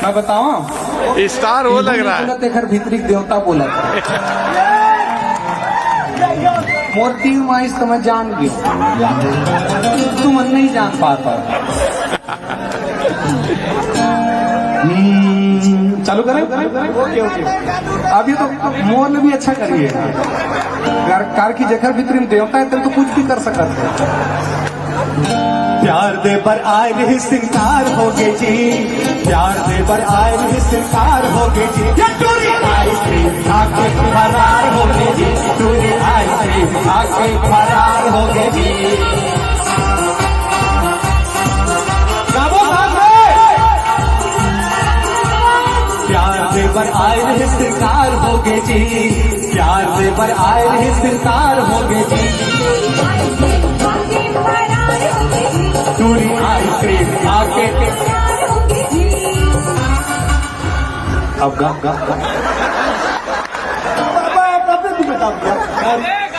मैं बताऊं स्टार वो लग रहा है। देखकर भीतरी देवता बोला मोर 3 माइस तो मैं जान गया, तुम नहीं जान पाता। चालू करें? अभी तो मोर ने भी अच्छा करिए। कार की जगह भीतरी में देवता है तो कुछ भी कर सकते हैं। प्यार दे पर आए नहीं सिंगार होगे जी, प्यार दे पर आए नहीं सिंगार होगे जी, ये टूरी आइसक्रीम खाके फरार होगे जी, टूरी आइसक्रीम खाके फरार होगे जी। प्यार दे पर आए नहीं सिंगार होगे जी, प्यार दे पर आए नहीं सिंगार होगे जी, टूरी आइसक्रीम आके। अब गा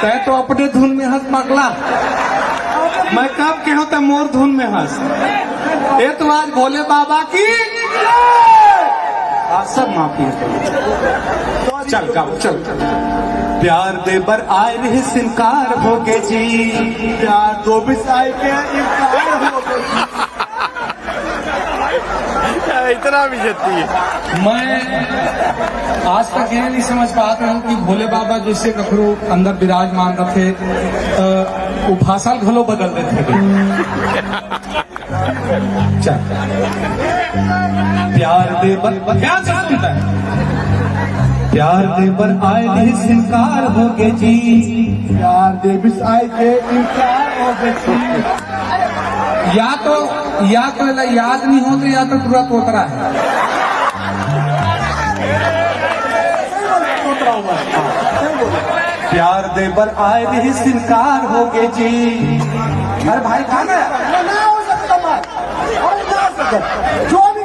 तै तो अपने धुन में हंस पगला, मैं कब के होता मोर धुन में हंस। ये तो आज भोले बाबा की सब माफी। चल गाओ चल। प्यार दे पर आए नहीं सिंकार होगे जी, प्यार दो बिसाए के इनकार होगे जी। इतना भी जती है। मैं आज तक यह नहीं समझ पाता हूँ कि भोले बाबा जैसे कखरू अंदर विराजमान रखे वो भाषा घलो बदल देते। चल प्यार दे पर क्या सुनता है? प्यार दे पर आए नहीं सिंकार होगे जी, प्यार दे बिसाए के इनकार होगे जी। या तो याद नहीं हो तो या तो तुरंत उतरा है। प्यार दे पर आए नहीं सिंकार होगे जी। अरे भाई खाना ना हो सकता जो भी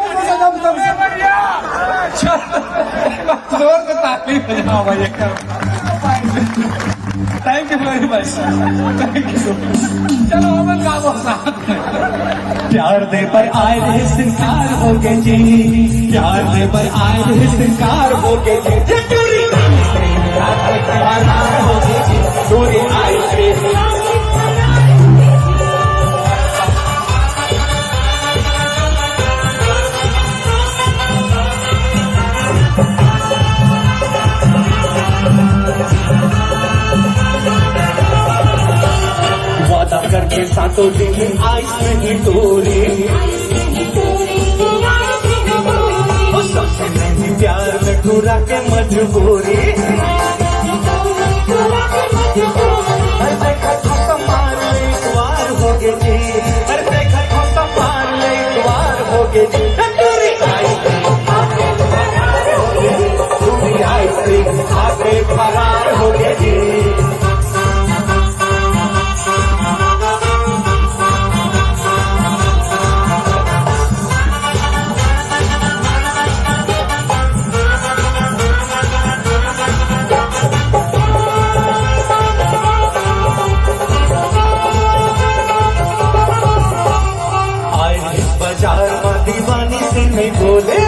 जोर से ताली बजाओ भाई। Thank you very much, thank you. चलो अमन गाओ साथ में। प्यार दे पर आए नहीं सिंगार होगे जी, प्यार दे पर आए नहीं सिंगार होगे जी, टूरी आइसक्रीम खाके फरार होगे जी, टूरी आइसक्रीम। वादा करके सातों दिन आइस नहीं तोड़ी, सबसे नहीं प्यार में ठुरा के मजबूरी। हर देखा तो संभाल ले एक बार होगे जी, हर देखा तो संभाल ले एक बार होगे जी, टूरी आइसक्रीम खाके फरार होगे जी, टूरी आइसक्रीम खाके फरार होगे जी। बाजार में दीवानी से नहीं बोले,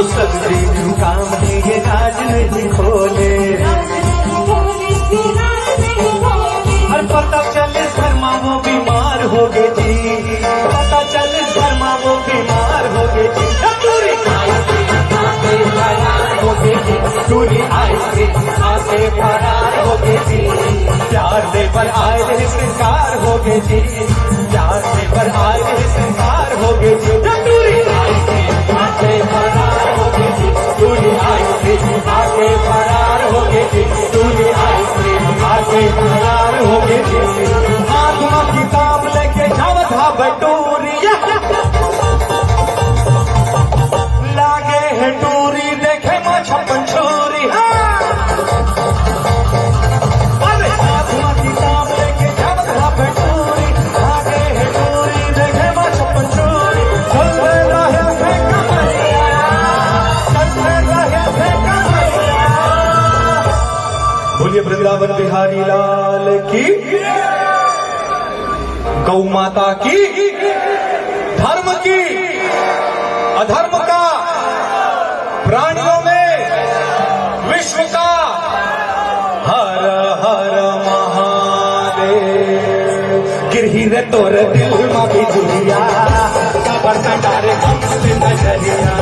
सस्ती काम है ये राज नहीं खोले। हर पता चले घर माँ वो बीमार हो गए जी, पता चले घर माँ वो बीमार हो गए जी, टूरी आइसक्रीम खाके फरार हो गए जी, टूरी आइसक्रीम खाके फरार हो गए जी। प्यार दे पर आए नहीं सिंगार होगे जी, प्यार दे पर आए नहीं सिंगार होगे जी, टूरी आइसक्रीम खाके फरार होगे जी, टूरी आइसक्रीम खाके फरार होगे जी, टूरी आइसक्रीम खाके फरार होगे जी। हाथ में किताब लेके जावत हा बटूरी, लागे है टूरी देखे माँ छप्पन छोरी। बोलिए वृंदावन बिहारी लाल की, गौ माता की। गिरही रे तोर दिल मा बिजुलिया काबर डारे हम पे नजरिया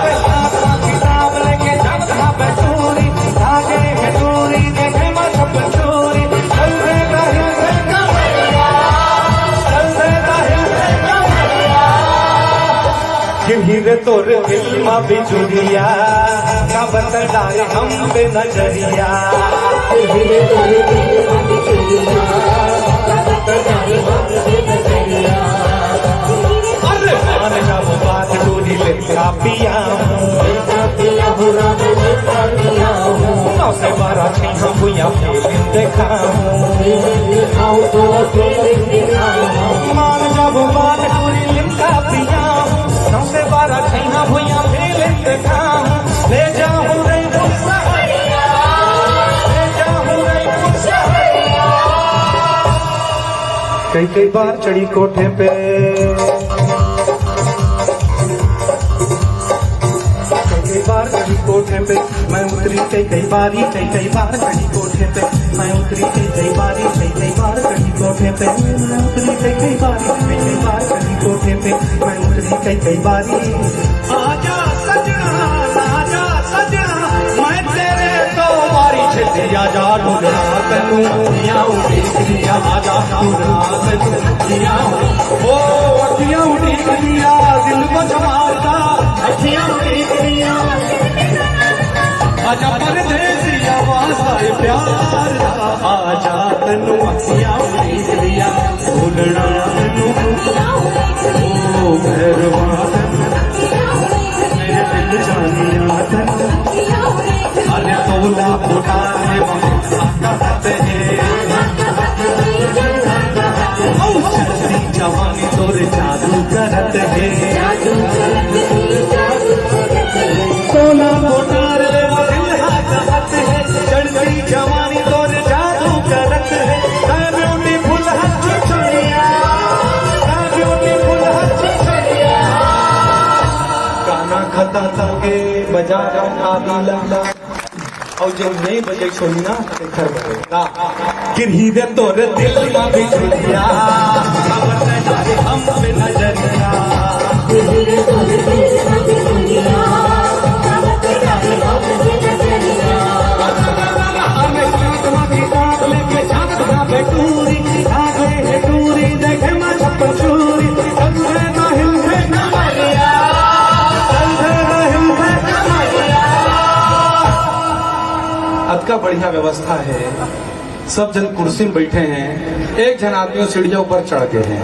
किताब लेके जाता बचूरी आगे है दूरी देखे मत बचूरी चल रे रही है कमरिया चल रे रही है कमरिया गिरही रे तोर दिल मा बिजुलिया काबर डारे हम पे नजरिया अरे मान जा वो बात डोरी ले कापिया नौ से 12 छह भुइया फिल्म देखा मान जा वो बात डोरी ले कापिया 9 से 12 छह भुइया फिल्म देखा ले जाऊं रे मुसहरिया ले जाऊं रे मुसहरिया कई बार चढ़ी कोठे पे कई बार चढ़ी कोठे पे मैं उतरी कई बारी कई बार चढ़ी कोठे पे मैं उतरी कई बारी कई बार चढ़ी कोठे पे मैं उतरी कई बार चढ़ी कोठे पे मैं उतरी कई बारी आजा सजना मैं तेरे तो बारी छे आजा ढूंढना तैनू अखियां उड़ीकदियां आजा ढूंढना तैनू अखियां ओ अखियां उड़ीकदियां दिल को जमाता अखियां उड़ीकदियां आजा परदेसी आवाज आए प्यार दा आजा तैनू अखियां उड़ीकदियां ढूंढना तैनू ओ मेहरबान मेरे दिल जानिया तैनू अरे तोला फुटाने कहते चलती जवानी तोरे जादू करत है तोला फुटार ले दिल कहत है चलती जवानी तोरे जादू करत है ब्यूटीफुल हंस छोड़िया ब्यूटीफुल हंस छोड़िया गाना खता संगे बजा आदिला और जब नहीं बजे छोड़ी ना घर बजेगा गिरही दे तोर दिल मा बिजुलिया हम पे नजरिया लेके झांकता बेटूरी आगे है दूरी देखे मत पछूरी चंद्र नहीं है कमरिया चंद्र नहीं है कमरिया अद का बढ़िया व्यवस्था है। सब जन कुर्सी में बैठे हैं, एक जन आदमी सीढ़ियों पर चढ़ के हैं।